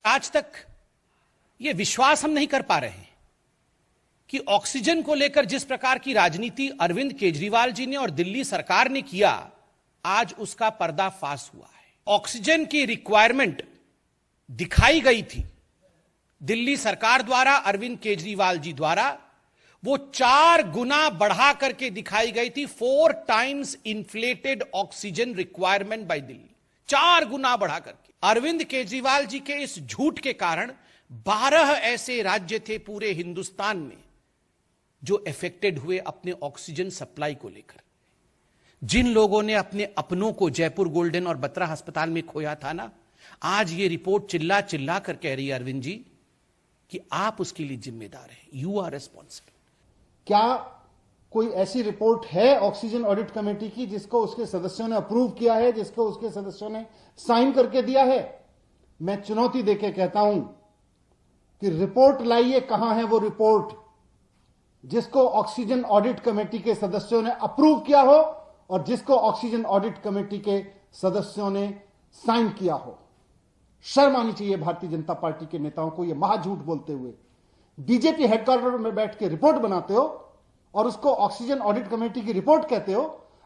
आज तक ये विश्वास हम नहीं कर पा रहे हैं कि ऑक्सीजन को लेकर जिस प्रकार की राजनीति अरविंद केजरीवाल जी ने और दिल्ली सरकार ने किया, आज उसका पर्दाफाश हुआ है। ऑक्सीजन की रिक्वायरमेंट दिखाई गई थी दिल्ली सरकार द्वारा, अरविंद केजरीवाल जी द्वारा, वो 4 गुना बढ़ा करके दिखाई गई थी। 4 times inflated oxygen requirement by Delhi, 4 गुना बढ़ा करके। अरविंद केजरीवाल जी के इस झूठ के कारण 12 ऐसे राज्य थे पूरे हिंदुस्तान में जो अफेक्टेड हुए अपने ऑक्सीजन सप्लाई को लेकर। जिन लोगों ने अपने अपनों को जयपुर गोल्डन और बत्रा अस्पताल में खोया था ना, आज ये रिपोर्ट चिल्ला चिल्ला कर कह रही है अरविंद जी कि आप उसके लिए जिम्मेदार हैं, यू आर रिस्पॉन्सिबल। क्या कोई ऐसी रिपोर्ट है ऑक्सीजन ऑडिट कमेटी की जिसको उसके सदस्यों ने अप्रूव किया है, जिसको उसके सदस्यों ने साइन करके दिया है? मैं चुनौती देके कहता हूं कि रिपोर्ट लाइए। कहां है वो रिपोर्ट जिसको ऑक्सीजन ऑडिट कमेटी के सदस्यों ने अप्रूव किया हो और जिसको ऑक्सीजन ऑडिट कमेटी के सदस्यों ने साइन किया हो? शर्म आनी चाहिए भारतीय जनता पार्टी के नेताओं को, यह महाझूठ बोलते हुए। बीजेपी हेडक्वार्टर में बैठ के रिपोर्ट बनाते हो और उसको ऑक्सीजन ऑडिट कमेटी की रिपोर्ट कहते हो।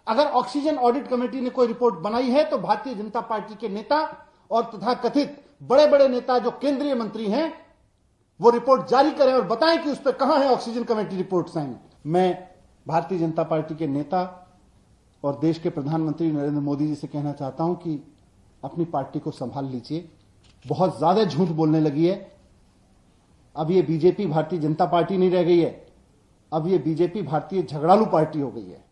अगर ऑक्सीजन ऑडिट कमेटी ने कोई रिपोर्ट बनाई है तो भारतीय जनता पार्टी के नेता और तथाकथित बड़े बड़े नेता जो केंद्रीय मंत्री हैं वो रिपोर्ट जारी करें और बताएं कि उस पर कहां है ऑक्सीजन कमेटी रिपोर्ट साइन। मैं भारतीय जनता पार्टी के नेता और देश के प्रधानमंत्री नरेंद्र मोदी जी से कहना चाहता हूं कि अपनी पार्टी को संभाल लीजिए, बहुत ज्यादा झूठ बोलने लगी है। अब ये बीजेपी भारतीय जनता पार्टी नहीं रह गई है, अब ये बीजेपी भारतीय झगड़ालू पार्टी हो गई है।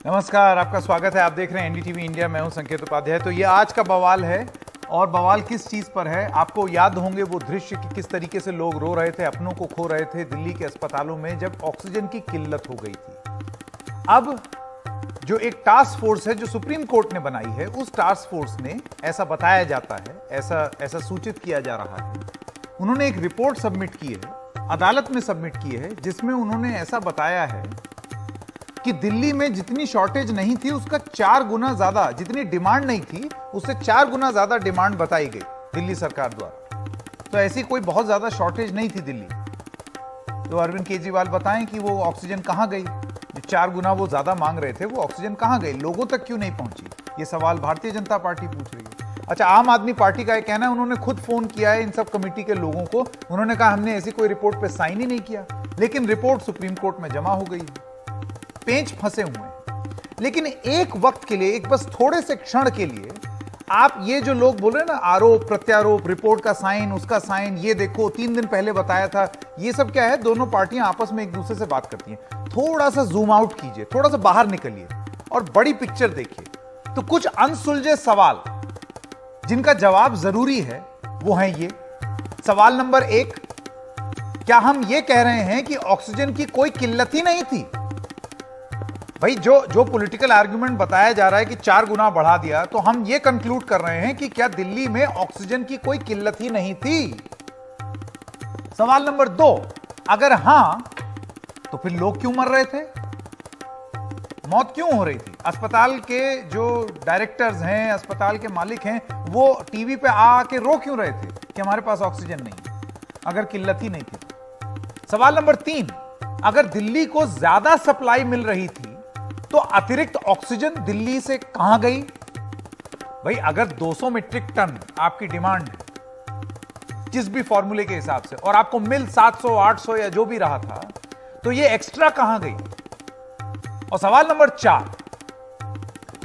नमस्कार, आपका स्वागत है। आप देख रहे हैं एनडीटीवी इंडिया, मैं हूं संकेत उपाध्याय। तो ये आज का बवाल है, और बवाल किस चीज पर है? आपको याद होंगे वो दृश्य कि किस तरीके से लोग रो रहे थे, अपनों को खो रहे थे दिल्ली के अस्पतालों में जब ऑक्सीजन की किल्लत हो गई थी। अब जो एक टास्क फोर्स है जो सुप्रीम कोर्ट ने बनाई है, उस टास्क फोर्स ने, ऐसा बताया जाता है, ऐसा सूचित किया जा रहा है, उन्होंने एक रिपोर्ट सबमिट की है, अदालत में सबमिट की है, जिसमें उन्होंने ऐसा बताया है कि दिल्ली में जितनी शॉर्टेज नहीं थी उसका 4 गुना ज्यादा, जितनी डिमांड नहीं थी उससे 4 गुना ज्यादा डिमांड बताई गई दिल्ली सरकार द्वारा। तो ऐसी कोई बहुत ज्यादा शॉर्टेज नहीं थी दिल्ली। तो अरविंद केजरीवाल बताएं कि वो ऑक्सीजन कहां गई? जो 4 गुना वो ज्यादा मांग रहे थे, वो ऑक्सीजन कहां गई? लोगों तक क्यों नहीं पहुंची? ये सवाल भारतीय जनता पार्टी पूछ रही है। अच्छा, आम आदमी पार्टी का यह कहना है, उन्होंने खुद फोन किया है इन सब कमेटी के लोगों को, उन्होंने कहा हमने ऐसी कोई रिपोर्ट पे साइन ही नहीं किया, लेकिन रिपोर्ट सुप्रीम कोर्ट में जमा हो गई है। पेंच फंसे हुए हैं। लेकिन एक वक्त के लिए, एक बस थोड़े से क्षण के लिए, आप ये जो लोग बोल रहे हैं ना, आरोप प्रत्यारोप, रिपोर्ट का साइन, उसका साइन, ये देखो 3 दिन पहले बताया था, ये सब क्या है? दोनों पार्टियां आपस में एक दूसरे से बात करती हैं। थोड़ा सा जूम आउट कीजिए, थोड़ा सा बाहर निकलिए और बड़ी पिक्चर देखिए। तो कुछ अनसुलझे सवाल जिनका जवाब जरूरी है वो है ये। सवाल नंबर 1, क्या हम ये कह रहे हैं कि ऑक्सीजन की कोई किल्लत ही नहीं थी? भाई, जो पॉलिटिकल आर्गुमेंट बताया जा रहा है कि 4 गुना बढ़ा दिया, तो हम ये कंक्लूड कर रहे हैं कि क्या दिल्ली में ऑक्सीजन की कोई किल्लत ही नहीं थी? सवाल नंबर 2, अगर हां तो फिर लोग क्यों मर रहे थे? मौत क्यों हो रही थी? अस्पताल के जो डायरेक्टर्स हैं, अस्पताल के मालिक हैं, वो टीवी पे आके रो क्यों रहे थे कि हमारे पास ऑक्सीजन नहीं है, अगर किल्लत ही नहीं थी? सवाल नंबर 3, अगर दिल्ली को ज्यादा सप्लाई मिल रही थी तो अतिरिक्त ऑक्सीजन दिल्ली से कहां गई? भाई, अगर 200 मीट्रिक टन आपकी डिमांड है जिस भी फॉर्मूले के हिसाब से, और आपको मिल 700 800 या जो भी रहा था, तो ये एक्स्ट्रा कहां गई? और सवाल नंबर 4,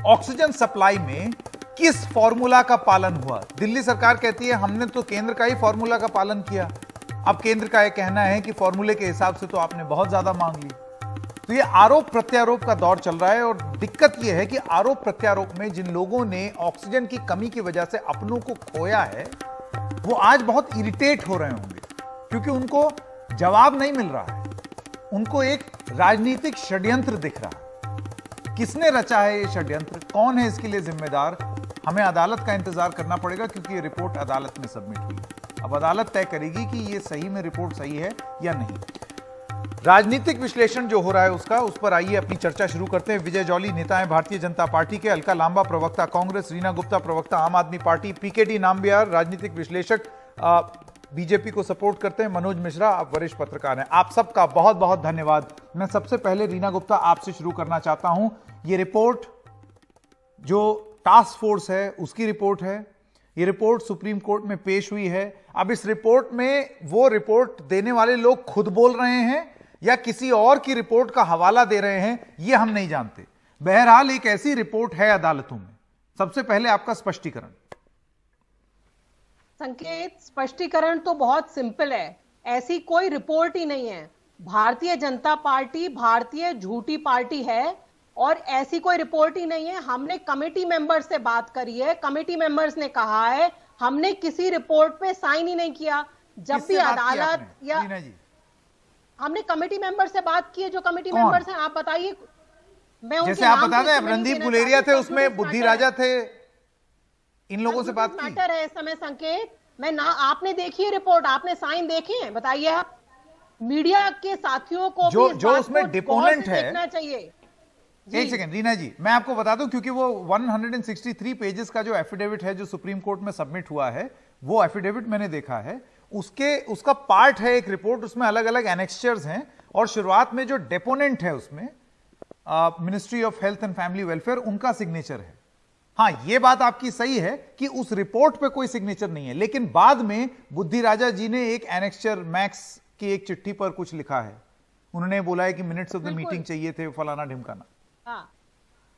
ऑक्सीजन सप्लाई में किस फॉर्मूला का पालन हुआ? दिल्ली सरकार कहती है हमने तो केंद्र का ही फॉर्मूला का पालन किया। अब केंद्र का यह कहना है कि फॉर्मूले के हिसाब से तो आपने बहुत ज्यादा मांग ली। तो ये आरोप प्रत्यारोप का दौर चल रहा है, और दिक्कत यह है कि आरोप प्रत्यारोप में जिन लोगों ने ऑक्सीजन की कमी की वजह से अपनों को खोया है, वो आज बहुत इरिटेट हो रहे होंगे, क्योंकि उनको जवाब नहीं मिल रहा है। उनको एक राजनीतिक षड्यंत्र दिख रहा है। किसने रचा है ये षड्यंत्र? कौन है इसके लिए जिम्मेदार? हमें अदालत का इंतजार करना पड़ेगा, क्योंकि ये रिपोर्ट अदालत में सबमिट हुई है। अब अदालत तय करेगी कि ये सही में रिपोर्ट सही है या नहीं। राजनीतिक विश्लेषण जो हो रहा है उस पर आइए अपनी चर्चा शुरू करते हैं। विजय जॉली नेता है भारतीय जनता पार्टी के, अलका लांबा प्रवक्ता कांग्रेस, रीना गुप्ता प्रवक्ता आम आदमी पार्टी, पीकेटी नाम्बियार राजनीतिक विश्लेषक बीजेपी को सपोर्ट करते हैं, मनोज मिश्रा आप वरिष्ठ पत्रकार हैं। आप सबका बहुत बहुत धन्यवाद। मैं सबसे पहले रीना गुप्ता आपसे शुरू करना चाहता हूं। ये रिपोर्ट जो टास्क फोर्स है उसकी रिपोर्ट है, ये रिपोर्ट सुप्रीम कोर्ट में पेश हुई है। अब इस रिपोर्ट में वो रिपोर्ट देने वाले लोग खुद बोल रहे हैं या किसी और की रिपोर्ट का हवाला दे रहे हैं, ये हम नहीं जानते। बहरहाल एक ऐसी रिपोर्ट है अदालतों में। सबसे पहले आपका स्पष्टीकरण। संकेत, स्पष्टीकरण तो बहुत सिंपल है, ऐसी कोई रिपोर्ट ही नहीं है। भारतीय जनता पार्टी भारतीय झूठी पार्टी है और ऐसी कोई रिपोर्ट ही नहीं है। हमने कमेटी मेंबर्स से बात करी है, कमेटी मेंबर्स ने कहा है हमने किसी रिपोर्ट पे साइन ही नहीं किया। जब भी अदालत या हमने कमेटी मेंबर से बात की है, जो कमेटी मेंबर्स हैं आप बताइए। मैं जैसे आप बता दें, रणदीप गुलेरिया थे उसमें, बुद्धि राजा थे, इन लोगों से बात की। मैटर है इस समय संकेत, मैं ना आपने देखी है रिपोर्ट, आपने साइन देखे हैं, बताइए आप। मीडिया के साथियों को जो उसमें डिपोनेंट है देखना चाहिए। एक सेकंड रीना जी, मैं आपको बता दूं, क्योंकि वो 163 पेजेस का जो एफिडेविट है जो सुप्रीम कोर्ट में सबमिट हुआ है, वो एफिडेविट मैंने देखा है। उसका पार्ट है एक रिपोर्ट, उसमें अलग अलग एनेक्स्चर्स हैं और शुरुआत में जो डेपोनेंट है उसमें ministry of health and family welfare, उनका सिग्नेचर है। हाँ, यह बात आपकी सही है कि उस रिपोर्ट पे कोई सिग्नेचर नहीं है, लेकिन बाद में बुद्धि राजा जी ने एक एनेक्स्चर मैक्स की एक चिट्ठी पर कुछ लिखा है। उन्होंने बोला है कि मिनट्स ऑफ द मीटिंग चाहिए थे, फलाना ढिमकाना। हाँ,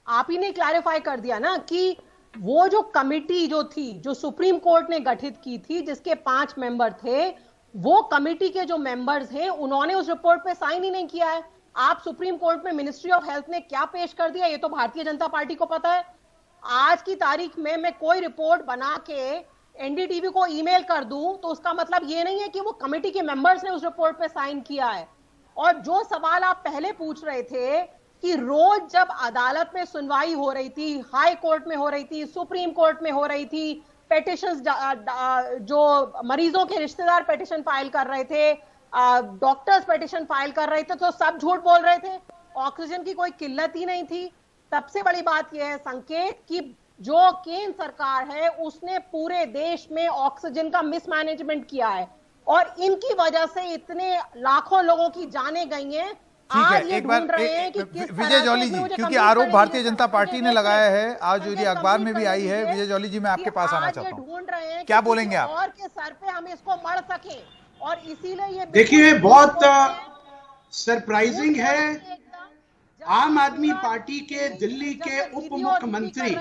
आप ही ने क्लैरिफाई कर दिया ना कि वो जो कमिटी जो थी, जो सुप्रीम कोर्ट ने गठित की थी, जिसके 5 मेंबर थे, वो कमिटी के जो मेंबर्स हैं उन्होंने उस रिपोर्ट पे साइन ही नहीं किया है। आप सुप्रीम कोर्ट में मिनिस्ट्री ऑफ हेल्थ ने क्या पेश कर दिया, ये तो भारतीय जनता पार्टी को पता है। आज की तारीख में मैं कोई रिपोर्ट बना के एनडीटीवी को ईमेल कर दूं तो उसका मतलब ये नहीं है कि वो कमेटी के मेंबर्स ने उस रिपोर्ट पे साइन किया है। और जो सवाल आप पहले पूछ रहे थे कि रोज जब अदालत में सुनवाई हो रही थी, हाई कोर्ट में हो रही थी, सुप्रीम कोर्ट में हो रही थी, पेटिशंस जो मरीजों के रिश्तेदार पेटिशन फाइल कर रहे थे, डॉक्टर्स पेटिशन फाइल कर रहे थे, तो सब झूठ बोल रहे थे। ऑक्सीजन की कोई किल्लत ही नहीं थी। सबसे बड़ी बात यह है संकेत कि जो केंद्र सरकार है उसने पूरे देश में ऑक्सीजन का मिसमैनेजमेंट किया है और इनकी वजह से इतने लाखों लोगों की जानें गई हैं। ठीक है, एक बार विजय जॉली जी, क्योंकि आरोप भारतीय जनता पार्टी ने लगाया है, आज जो अखबार में भी आई है। विजय जॉली जी, मैं आपके पास आना चाहता हूँ, ढूंढ रहे हैं क्या बोलेंगे आप? और के सर पे हम इसको मर सके और इसीलिए ये देखिए, बहुत सरप्राइजिंग है। आम आदमी पार्टी के दिल्ली के उप मुख्यमंत्री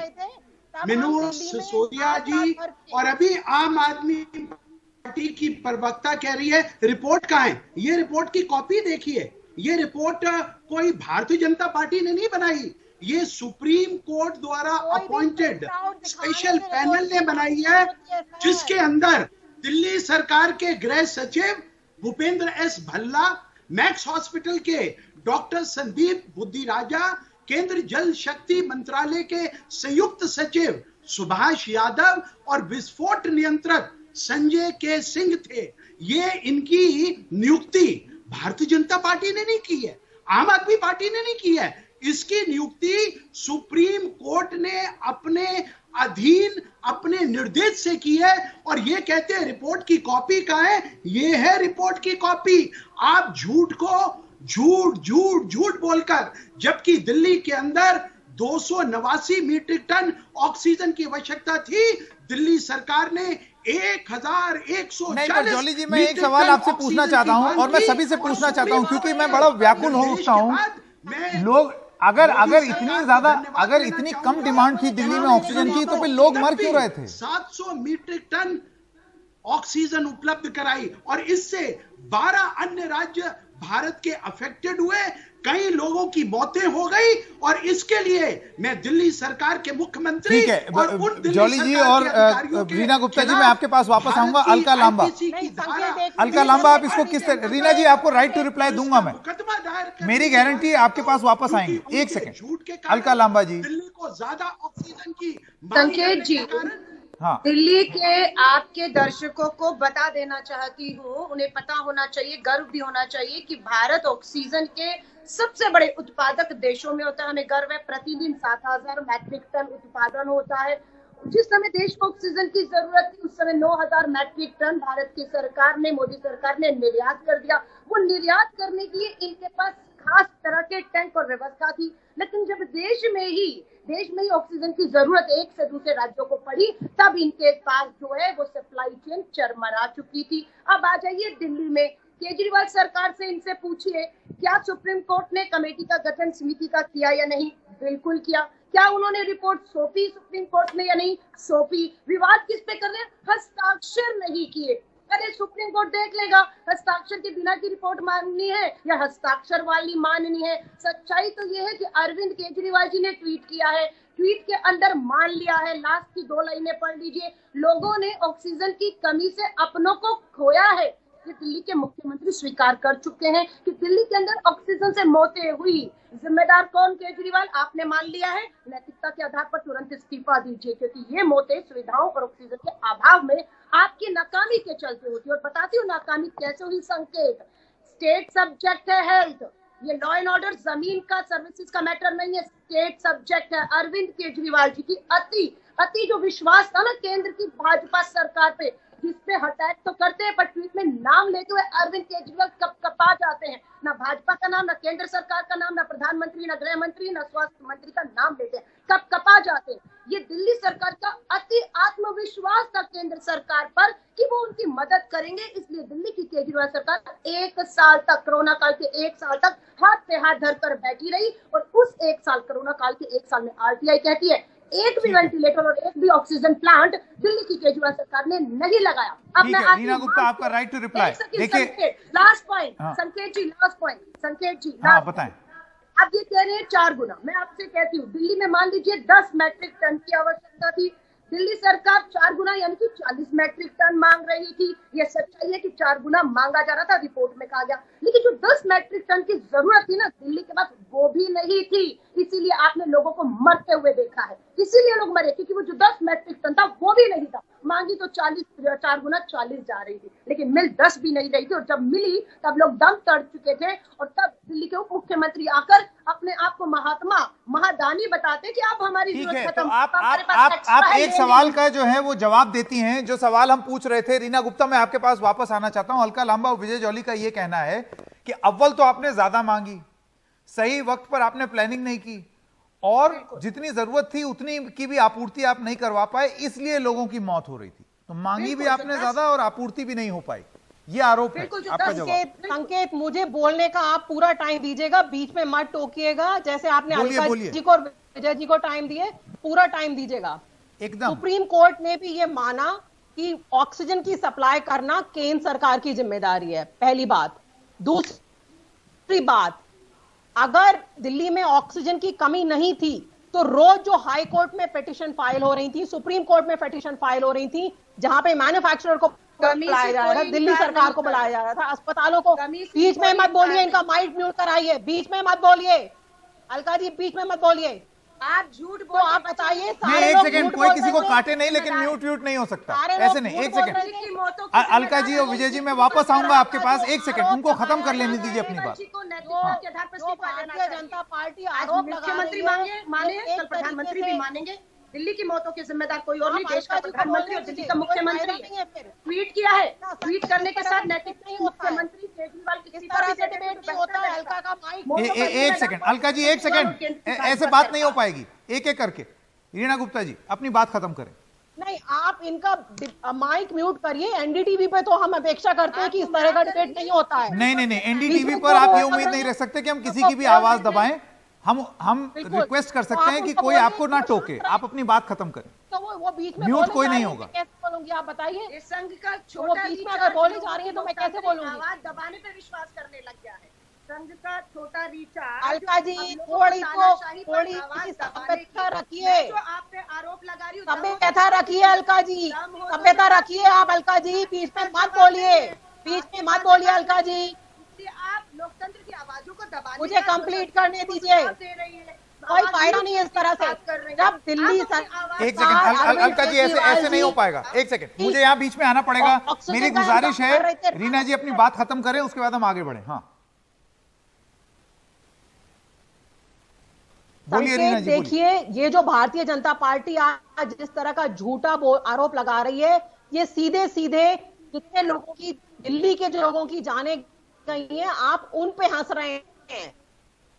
मनोज सिसोदिया जी और अभी आम आदमी पार्टी की प्रवक्ता कह रही है रिपोर्ट कहाँ है। ये रिपोर्ट की कॉपी देखिए। ये रिपोर्ट कोई भारतीय जनता पार्टी ने नहीं बनाई, ये सुप्रीम कोर्ट द्वारा अपॉइंटेड स्पेशल पैनल ने बनाई है, जिसके अंदर दिल्ली सरकार के गृह सचिव Bhupendra S Bhalla, max hospital के डॉक्टर संदीप बुद्धि राजा, केंद्र जल शक्ति मंत्रालय के संयुक्त सचिव सुभाष यादव और विस्फोट नियंत्रक संजय के सिंह थे। ये इनकी नियुक्ति भारतीय जनता पार्टी ने नहीं की है, आम आदमी पार्टी ने नहीं की है। इसकी नियुक्ति सुप्रीम कोर्ट ने अपने अधीन अपने निर्देश से की है और ये कहते हैं रिपोर्ट की कॉपी कहाँ है। ये है रिपोर्ट की कॉपी। आप झूठ को झूठ झूठ झूठ बोलकर, जबकि दिल्ली के अंदर 289 मीट्रिक टन ऑक्सीजन की आवश्यकता थी, दिल्ली सरकार ने 1140 जॉली जी, मैं एक सवाल आपसे पूछना चाहता हूं और मैं सभी से पूछना चाहता हूं, क्योंकि मैं बड़ा व्याकुल हो उठता हूं। लोग अगर इतनी ज्यादा, अगर इतनी कम डिमांड थी दिल्ली में ऑक्सीजन की, तो फिर लोग मर क्यों रहे थे? 700 मीट्रिक टन ऑक्सीजन उपलब्ध कराई और इससे 12 अन्य राज्य भारत के अफेक्टेड हुए, कई लोगों की मौतें हो गई और इसके लिए मैं दिल्ली सरकार के मुख्यमंत्री और उन जॉली जी और रीना गुप्ता जी, मैं आपके पास वापस आऊंगा। अलका लांबा, अलका लांबा, आप इसको किस तरह? रीना जी, आपको राइट टू रिप्लाई दूंगा मैं, मेरी गारंटी है आपके पास वापस आएंगे। एक सेकंड, अलका लांबा जी। दिल्ली को ज्यादा ऑक्सीजन की संकेत जी, हाँ। दिल्ली के आपके दर्शकों को बता देना चाहती हूँ, उन्हें पता होना चाहिए, गर्व भी होना चाहिए कि भारत ऑक्सीजन के सबसे बड़े उत्पादक देशों में होता है। हमें गर्व है, प्रतिदिन 7000 मैट्रिक टन उत्पादन होता है। जिस समय देश को ऑक्सीजन की जरूरत थी उस समय 9000 मैट्रिक टन भारत की सरकार ने, मोदी सरकार ने निर्यात कर दिया। वो निर्यात करने के लिए इनके पास खास तरह के टैंक और व्यवस्था थी, लेकिन जब देश में ही ऑक्सीजन की जरूरत एक से दूसरे राज्यों को पड़ी, तब इनके पास जो है वो सप्लाई चेन चरमरा चुकी थी। अब आ जाइए दिल्ली में, केजरीवाल सरकार से इनसे पूछिए, क्या सुप्रीम कोर्ट ने कमेटी का गठन समिति का किया या नहीं? बिल्कुल किया। क्या उन्होंने रिपोर्ट सौंपी सुप्रीम कोर्ट में या नहीं? सौंपी। विवाद किस पे कर रहे हैं? हस्ताक्षर नहीं किए। अरे सुप्रीम कोर्ट देख लेगा, हस्ताक्षर के बिना की रिपोर्ट माननी है या हस्ताक्षर वाली माननी है। सच्चाई तो ये है कि अरविंद केजरीवाल जी ने ट्वीट किया है, ट्वीट के अंदर मान लिया है। लास्ट की 2 लाइनें पढ़ लीजिए, लोगों ने ऑक्सीजन की कमी से अपनों को खोया है। ये दिल्ली के मुख्यमंत्री स्वीकार कर चुके हैं कि दिल्ली के अंदर ऑक्सीजन से मौतें हुई। जिम्मेदार कौन? केजरीवाल। आपने मान लिया है, नैतिकता के आधार पर तुरंत इस्तीफा दीजिए, क्योंकि ये मौतें सुविधाओं और ऑक्सीजन के अभाव में आपकी नाकामी के चलते होती है। और बताती हूँ नाकामी कैसे हुई। संकेत, स्टेट सब्जेक्ट है हेल्थ, ये लॉ एंड ऑर्डर जमीन का सर्विसेज का मैटर नहीं है, स्टेट सब्जेक्ट है। अरविंद केजरीवाल जी की अति जो विश्वास था ना केंद्र की भाजपा सरकार पे, जिसपे अटैक तो करते हैं पर ट्वीट में नाम लेते हुए अरविंद केजरीवाल कपा जाते हैं। ना भाजपा का नाम, ना केंद्र सरकार का नाम, ना प्रधानमंत्री, ना गृह मंत्री, ना स्वास्थ्य मंत्री का नाम लेते हैं, कपा जाते हैं। ये दिल्ली सरकार का अति आत्मविश्वास था केंद्र सरकार पर कि वो उनकी मदद करेंगे, इसलिए दिल्ली की केजरीवाल सरकार 1 साल तक, कोरोना काल के 1 साल तक हाथ पे हाथ धरकर बैठी रही। और उस 1 साल, कोरोना काल के 1 साल में आरटीआई कहती है एक भी वेंटिलेटर और एक भी ऑक्सीजन प्लांट दिल्ली की केजरीवाल सरकार ने नहीं लगाया। अब मैं रीना गुप्ता, आपका राइट टू रिप्लाई। देखिए लास्ट पॉइंट, संकेत जी लास्ट पॉइंट, संकेत जी बताएं। अब ये कह रहे हैं 4 गुना। मैं आपसे कहती हूँ, दिल्ली में मान लीजिए 10 मैट्रिक टन की आवश्यकता थी, दिल्ली सरकार 4 गुना यानी कि 40 मैट्रिक टन मांग रही थी। ये सच्चाई है कि 4 गुना मांगा जा रहा था, रिपोर्ट में कहा गया। लेकिन जो 10 मैट्रिक टन की जरूरत थी ना दिल्ली के पास, वो भी नहीं थी। इसीलिए आपने लोगों को मरते हुए देखा है, इसीलिए लोग मरे, क्योंकि वो जो 10 मैट्रिक टन था वो भी नहीं था। मांगी तो 4 गुना 40 जा रही थी, लेकिन मिल 10 भी नहीं रही थी। और जब मिली तब लोग दम तोड़ चुके थे, और तब दिल्ली के उप मुख्यमंत्री आकर अपने आप को महात्मा महादानी बताते कि आप हमारी जरूरत खत्म। तो आप एक सवाल का जो है वो जवाब देती हैं, जो सवाल हम पूछ रहे थे। रीना गुप्ता, मैं आपके पास वापस आना चाहता हूं। अलका लांबा और विजय जौली का ये कहना है कि अव्वल तो आपने ज्यादा मांगी, सही वक्त पर आपने प्लानिंग नहीं की, और जितनी जरूरत थी उतनी की भी आपूर्ति आप नहीं करवा पाए, इसलिए लोगों की मौत हो रही थी। तो मांगी भी आपने ज्यादा और आपूर्ति भी नहीं हो पाई, ये आरोप है। आपका जवाब। संकेत, मुझे बोलने का आप पूरा टाइम दीजिएगा, बीच में मत टोकिएगा। जैसे आपने अलका जी को और विजय जी को टाइम दिए, पूरा टाइम दीजिएगा एकदम। सुप्रीम कोर्ट ने भी ये माना कि ऑक्सीजन की सप्लाई करना केंद्र सरकार की जिम्मेदारी है, पहली बात। दूसरी बात, अगर दिल्ली में ऑक्सीजन की कमी नहीं थी तो रोज जो हाई कोर्ट में पिटीशन फाइल हो रही थी, सुप्रीम कोर्ट में पिटीशन फाइल हो रही थी, जहां पे मैन्युफैक्चरर को बुलाया जा रहा था, दिल्ली सरकार को बुलाया जा रहा था, अस्पतालों को। बीच में मत बोलिए, इनका माइक म्यूट कराइए, बीच में मत बोलिए। अलका जी बीच में मत बोलिए, आप झूठ बोल। आप बताइए, एक सेकंड, कोई किसी को काटे नहीं, लेकिन म्यूट नहीं हो सकता, ऐसे नहीं। एक सेकंड, अलका जी और विजय जी, मैं वापस आऊंगा आपके पास। एक सेकंड, उनको खत्म कर लेने दीजिए अपनी बात। भारतीय जनता पार्टी आरोप मुख्यमंत्री माने, कल प्रधानमंत्री भी मानेंगे। दिल्ली की मौतों के जिम्मेदार कोई और नहीं, देश का प्रधानमंत्री और दिल्ली का मुख्यमंत्री है। ट्वीट किया है, ट्वीट करने के साथ नैतिक मुख्यमंत्री केजरीवाल की एक सेकंड, अलका जी एक सेकंड, ऐसे बात नहीं हो पाएगी। एक एक करके रीना गुप्ता जी अपनी बात खत्म करें। नहीं, आप इनका माइक म्यूट करिए। एनडीटीवी पे तो हम अपेक्षा करते हैं कि इस तरह का डिबेट नहीं होता है। नहीं, एनडीटीवी पर आप ये उम्मीद नहीं रख सकते कि हम किसी की भी आवाज दबाएं। हम रिक्वेस्ट कर सकते हैं कि कोई आपको ना टोके, आप अपनी बात खत्म करें। तो वो बीच में म्यूट कोई नहीं होगा। कैसे बोलूंगी आप बताइए? इस संघ का छोटा बीच में अगर बोली जा रही है तो मैं कैसे बोलूंगी? आवाज दबाने पे विश्वास करने लग गया है। संघ का छोटा रिचार्ज। अलका जी थोड़ी सभ्यता रखिए, जो आप पे आरोप लगा रही हूँ, सभ्यता रखिए अलका जी, सभ्यता रखिए आप। अलका जी बीच में मत बोलिए, बीच में मत बोलिए अलका जी। आप लोकतंत्र की आवाजों को दबाने, मुझे कंप्लीट करने दीजिए। कोई फायदा नहीं है इस तरह से। जब दिल्ली एक सेकंड अलका जी, ऐसे नहीं हो पाएगा। एक सेकंड, मुझे यहाँ बीच में आना पड़ेगा। मेरी गुजारिश है रीना जी अपनी बात खत्म करें, उसके बाद हम आगे बढ़े। हाँ बोलिए रीना जी। देखिए, ये जो भारतीय जनता पार्टी आज जिस तरह का झूठा आरोप लगा रही है, ये सीधे सीधे जितने लोगों की, दिल्ली के जो लोगों की जाने गई हैं, आप उन पे हंस रहे हैं,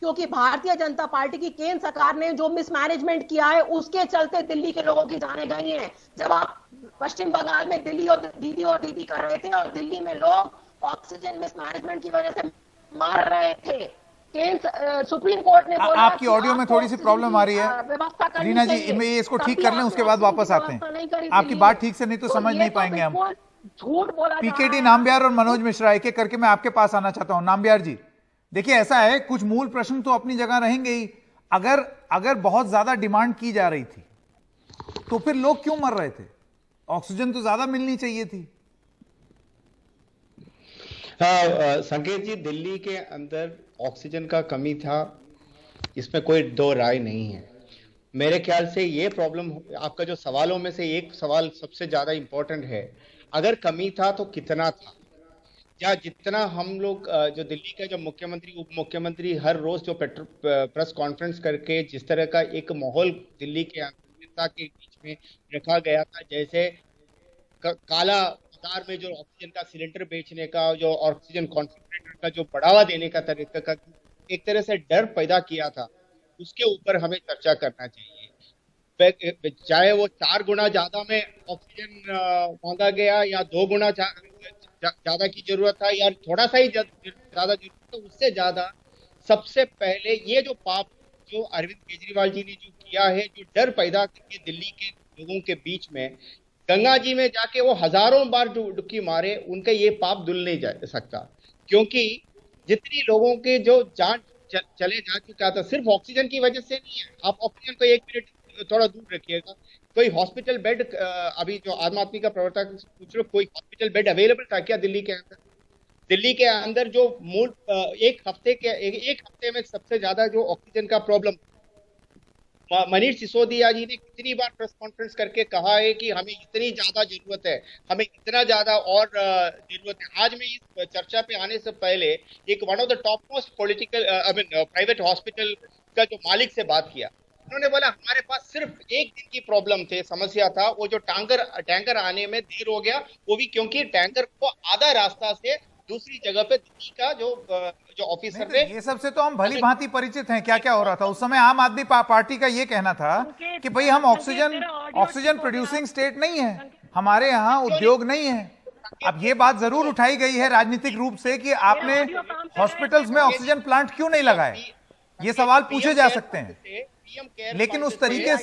क्योंकि भारतीय जनता पार्टी की केंद्र सरकार ने जो मिसमैनेजमेंट किया है उसके चलते दिल्ली के लोगों की जाने गई हैं। जब आप पश्चिम बंगाल में दिल्ली और दीदी कर रहे थे और दिल्ली में लोग ऑक्सीजन मिसमैनेजमेंट की वजह से मार रहे थे, सुप्रीम कोर्ट ने बोला आपकी ऑडियो में थोड़ी सी प्रॉब्लम आ रही है रीना जी, मैं इसको ठीक कर लें, उसके बाद वापस आते हैं। आपकी बात ठीक से नहीं तो समझ नहीं पाएंगे हम। झूठ बोला। पीकेटी नाम्बियार और मनोज मिश्रा, एक एक करके मैं आपके पास आना चाहता हूं। नाम्बियार जी, देखिए ऐसा है, कुछ मूल प्रश्न तो अपनी जगह रहेंगे ही। अगर बहुत ज्यादा डिमांड की जा रही थी तो फिर लोग क्यों मर रहे थे? ऑक्सीजन तो ज्यादा मिलनी चाहिए थी। हाँ संकेत जी, दिल्ली के अंदर ऑक्सीजन का कमी था, इसमें कोई दो राय नहीं है। मेरे ख्याल से ये प्रॉब्लम, आपका जो सवालों में से एक सवाल सबसे ज्यादा इंपॉर्टेंट है, अगर कमी था तो कितना था, या जितना हम लोग जो दिल्ली का जो मुख्यमंत्री उप मुख्यमंत्री हर रोज जो प्रेस कॉन्फ्रेंस करके जिस तरह का एक माहौल दिल्ली के जनता के बीच में रखा गया था, जैसे काला बाजार में जो ऑक्सीजन का सिलेंडर बेचने का, जो ऑक्सीजन कॉन्सेंट्रेटर का जो बढ़ावा देने का तरीका का एक तरह से डर पैदा किया था, उसके ऊपर हमें चर्चा करना चाहिए। चाहे वो 4 गुना ज्यादा में ऑक्सीजन मांगा गया, या 2 गुना ज्यादा की जरूरत था, या थोड़ा सा ही ज्यादा जरूरत था, उससे ज्यादा सबसे पहले ये जो पाप जो अरविंद केजरीवाल जी ने जो किया है, जो डर पैदा करके दिल्ली के लोगों के बीच में गंगा जी में जाके वो हजारों बार डुबकी मारे, उनका ये पाप धुल नहीं जा सकता। क्योंकि जितनी लोगों के जो जान चले जा चुका था, सिर्फ ऑक्सीजन की वजह से नहीं है। आप ऑक्सीजन को 1 मिनट थोड़ा दूर रखिएगा, कोई हॉस्पिटल बेड, अभी जो आम आदमी का प्रवक्ता पूछ रहे, कोई हॉस्पिटल बेड अवेलेबल था क्या दिल्ली के अंदर? दिल्ली के अंदर जो मूल एक हफ्ते में सबसे ज्यादा जो ऑक्सीजन का प्रॉब्लम, मनीष सिसोदिया जी ने कितनी बार प्रेस कॉन्फ्रेंस करके कहा है कि हमें इतनी ज्यादा जरूरत है, हमें इतना ज्यादा और जरूरत है। आज मैं इस चर्चा पे आने से पहले एक one of the top most political private hospital का जो मालिक से बात किया, उन्होंने बोला हमारे पास सिर्फ 1 दिन की प्रॉब्लम थे, समस्या था, वो जो टैंकर आने में देर हो गया, वो भी क्योंकि टैंकर को आधा रास्ता से दूसरी जगह पे दिल्ली का जो ऑफिसर थे। ये सबसे तो हम भली भांति परिचित हैं, क्या क्या हो रहा था उस समय। आम आदमी पार्टी का ये कहना था कि भाई हम ऑक्सीजन प्रोड्यूसिंग स्टेट नहीं है, हमारे यहाँ उद्योग नहीं है। अब ये बात जरूर उठाई गई है राजनीतिक रूप से कि आपने हॉस्पिटल्स में ऑक्सीजन प्लांट क्यों नहीं लगाए, ये सवाल पूछे जा सकते हैं। लेकिन उस तरीके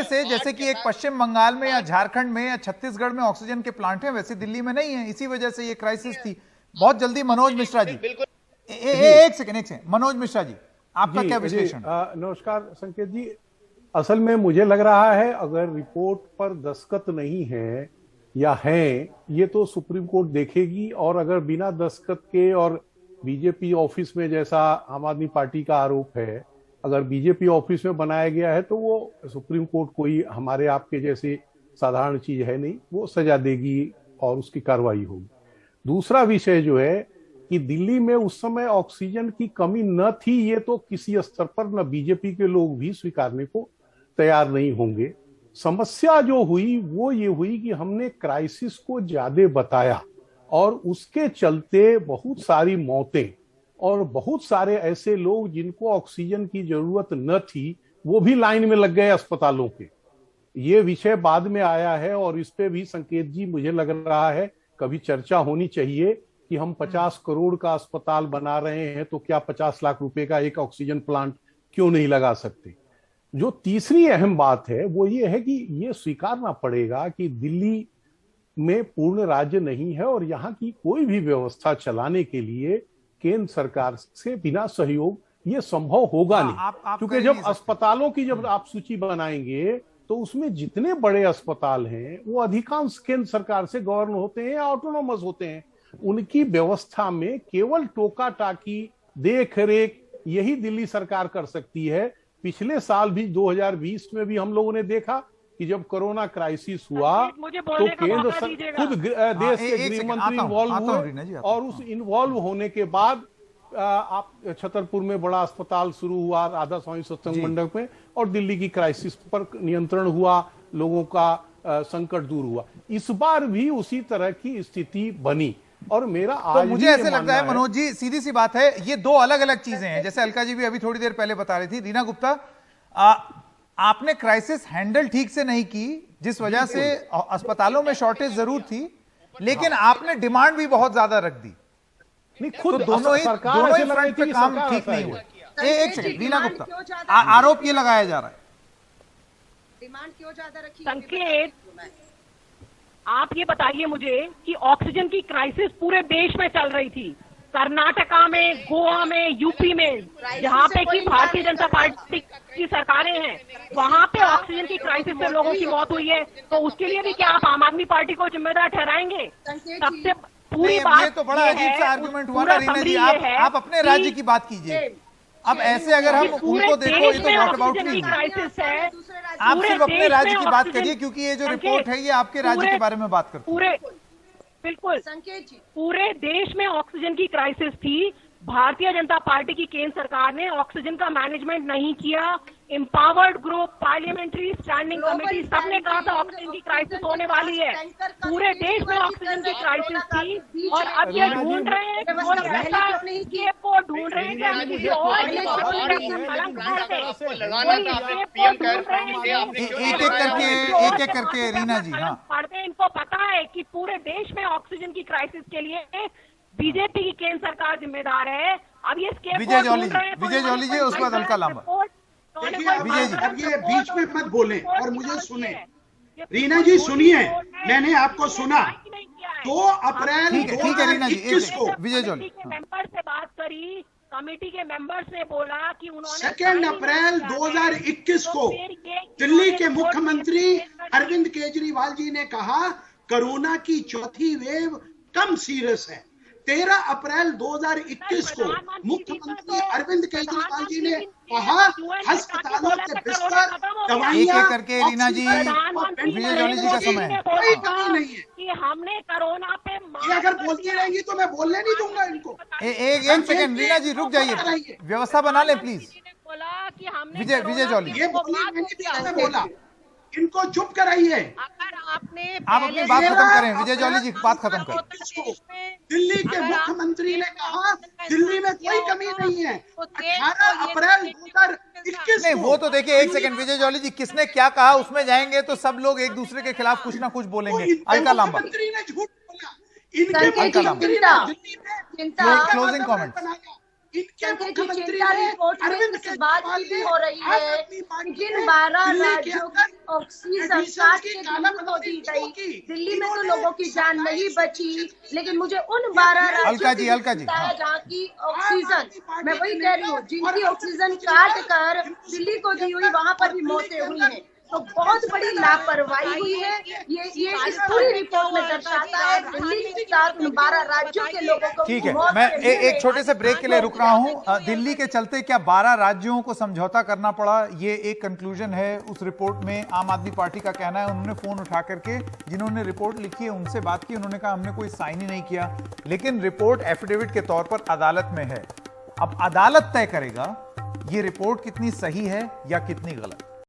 से जैसे कि एक पश्चिम बंगाल में या झारखंड में या छत्तीसगढ़ में ऑक्सीजन के प्लांट हैं, वैसे दिल्ली में नहीं है। इसी वजह से ये क्राइसिस थी। बहुत जल्दी मनोज मिश्रा जी, एक सेकंड मनोज मिश्रा जी, आपका क्या विश्लेषण? नमस्कार संकेत जी, असल में मुझे लग रहा है अगर रिपोर्ट पर दस्तखत नहीं है या है, ये तो सुप्रीम कोर्ट देखेगी, और अगर बिना दस्तखत के और बीजेपी ऑफिस में, जैसा आम आदमी पार्टी का आरोप है, अगर बीजेपी ऑफिस में बनाया गया है तो वो सुप्रीम कोर्ट कोई हमारे आपके जैसे साधारण चीज है नहीं, वो सजा देगी और उसकी कार्रवाई होगी। दूसरा विषय जो है कि दिल्ली में उस समय ऑक्सीजन की कमी न थी, ये तो किसी स्तर पर न बीजेपी के लोग भी स्वीकारने को तैयार नहीं होंगे। समस्या जो हुई वो ये हुई कि हमने क्राइसिस को ज्यादा बताया और उसके चलते बहुत सारी मौतें और बहुत सारे ऐसे लोग जिनको ऑक्सीजन की जरूरत न थी वो भी लाइन में लग गए अस्पतालों के। ये विषय बाद में आया है और इस पे भी संकेत जी मुझे लग रहा है कभी चर्चा होनी चाहिए कि हम 50 करोड़ का अस्पताल बना रहे हैं तो क्या 50 लाख रुपए का एक ऑक्सीजन प्लांट क्यों नहीं लगा सकते। जो तीसरी अहम बात है वो ये है कि ये स्वीकारना पड़ेगा कि दिल्ली में पूर्ण राज्य नहीं है और यहाँ की कोई भी व्यवस्था चलाने के लिए केंद्र सरकार से बिना सहयोग ये संभव होगा नहीं। क्योंकि जब अस्पतालों की जब आप सूची बनाएंगे तो उसमें जितने बड़े अस्पताल हैं वो अधिकांश केंद्र सरकार से गवर्न होते हैं या ऑटोनोमस होते हैं। उनकी व्यवस्था में केवल टोका टाकी, देख रेख यही दिल्ली सरकार कर सकती है। पिछले साल भी 2020 में भी हम लोगों ने देखा कि जब कोरोना क्राइसिस हुआ तो केंद्र खुद देश के गृह मंत्री इन्वॉल्व हुए और उस इन्वॉल्व होने के बाद आप छतरपुर में बड़ा अस्पताल शुरू हुआ, राधा स्वामी सत्संग मंडप में, और दिल्ली की क्राइसिस पर नियंत्रण हुआ, लोगों का संकट दूर हुआ। इस बार भी उसी तरह की स्थिति बनी। और मेरा आज तो मुझे ऐसे लगता है मनोज जी, सीधी सी बात है, ये दो अलग अलग चीजें हैं। जैसे अलका जी भी अभी थोड़ी देर पहले बता रही थी, रीना गुप्ता, आपने क्राइसिस हैंडल ठीक से नहीं की, जिस वजह से अस्पतालों में शॉर्टेज जरूर थी, लेकिन आपने डिमांड भी बहुत ज्यादा रख दी। नहीं, खुद तो दोनों ही फ्रंट पे काम ठीक नहीं हुआ। एक सेकंड रीना गुप्ता, आरोप ये लगाया जा रहा है, डिमांड क्यों ज्यादा रखी? संकेत, आप ये बताइए मुझे कि ऑक्सीजन की क्राइसिस पूरे देश में चल रही थी, कर्नाटका में, गोवा में, यूपी में, जहाँ पे कि भारतीय जनता पार्टी की सरकारें हैं, वहाँ पे ऑक्सीजन की क्राइसिस से लोगों की मौत हुई है। तो उसके लिए भी क्या आप आम आदमी पार्टी को जिम्मेदार ठहराएंगे? सबसे पूरी बात ये तो बड़ा अजीब सा आर्गुमेंट हुआ ना रीना जी। आप अपने राज्य की बात कीजिए। अब ऐसे अगर हम उनको देखो, ये तो वॉट अबाउट नहीं है। आप सिर्फ अपने राज्य की बात करिए, क्योंकि ये जो रिपोर्ट है ये आपके राज्य के बारे में बात करती है। बिल्कुल संकेत जी, पूरे देश में ऑक्सीजन की क्राइसिस थी। भारतीय जनता पार्टी की केंद्र सरकार ने ऑक्सीजन का मैनेजमेंट नहीं किया। Empowered group, parliamentary standing committee, सबने कहा था ऑक्सीजन की क्राइसिस होने वाली है। पूरे देश में ऑक्सीजन की क्राइसिस थी और अब ये ढूंढ रहे हैं, ढूंढ रहे हैं कि हम किसी और एक एक करके रीना जी, हाँ, पढ़ते। इनको पता है कि पूरे देश में ऑक्सीजन की क्राइसिस के लिए बीजेपी की केंद्र सरकार जिम्मेदार है। अब ये विजय जॉली जी, उसके बाद अलका लांबा। विजय जी, अब ये बीच में मत बोलें और मुझे सुने। रीना जी सुनिए, मैंने आपको सुना। 2 अप्रैल 2021 को विजय जॉली मेंबर से बात करी, कमेटी के मेंबर्स ने बोला कि उन्होंने 2 अप्रैल 2021 को दिल्ली के मुख्यमंत्री अरविंद केजरीवाल जी ने कहा कोरोना की चौथी वेव कम सीरियस है। 13 अप्रैल 2021 को मुख्यमंत्री अरविंद केजरीवाल जी ने कहा अस्पतालों के बिस्तर, दवाइयां, एक करके रीना जी, विजय जॉली जी का समय है। कोई कमी नहीं है कि हमने कोरोना पे, ये अगर बोलती रहेंगी तो मैं बोलने नहीं दूंगा इनको। एक सेकंड रीना जी, रुक जाइए, व्यवस्था बना ले प्लीज। बोला कि हमने विजय जॉली, ये बोली, मैंने बीच में बोला, इनको चुप कराइए। आप अपनी बात खत्म करें, विजय जॉली जी बात खत्म करें। दिल्ली के मुख्यमंत्री ने कहा दिल्ली में कोई कमी नहीं है। 18 अप्रैल 2021 नहीं, वो तो देखिए, एक सेकंड विजय जॉली जी, किसने क्या कहा उसमें जाएंगे तो सब लोग एक दूसरे के खिलाफ कुछ ना कुछ बोलेंगे। अलका लांबा, मुख्यमंत्री ने झूठ बोला, इनके क्लोजिंग कमेंट। इनके मुख्यमंत्री ने अरविंद से बात भी हो रही है, जिन 12 राज्यों की ऑक्सीजन काट के दिल्ली को दी गई, दिल्ली में तो लोगों की जान नहीं बची, लेकिन मुझे उन 12 राज्यों की जहाँ की ऑक्सीजन, मैं वही कह रही हूँ, जिनकी ऑक्सीजन काट कर दिल्ली को दी हुई, वहाँ पर भी मौतें हुई हैं। तो बहुत बड़ी लापरवाही हुई है। ये इस पूरी रिपोर्ट में दर्शाता है दिल्ली के साथ 12 राज्यों के लोगों को। ठीक है, मैं एक छोटे से ब्रेक के लिए रुक रहा हूं। दिल्ली के चलते क्या 12 राज्यों को समझौता करना पड़ा, ये एक कंक्लूजन है उस रिपोर्ट में। आम आदमी पार्टी का कहना है, उन्होंने फोन उठा करके जिन्होंने रिपोर्ट लिखी है उनसे बात की, उन्होंने कहा हमने कोई साइन ही नहीं किया, लेकिन रिपोर्ट एफिडेविट के तौर पर अदालत में है। अब अदालत तय करेगा ये रिपोर्ट कितनी सही है या कितनी गलत।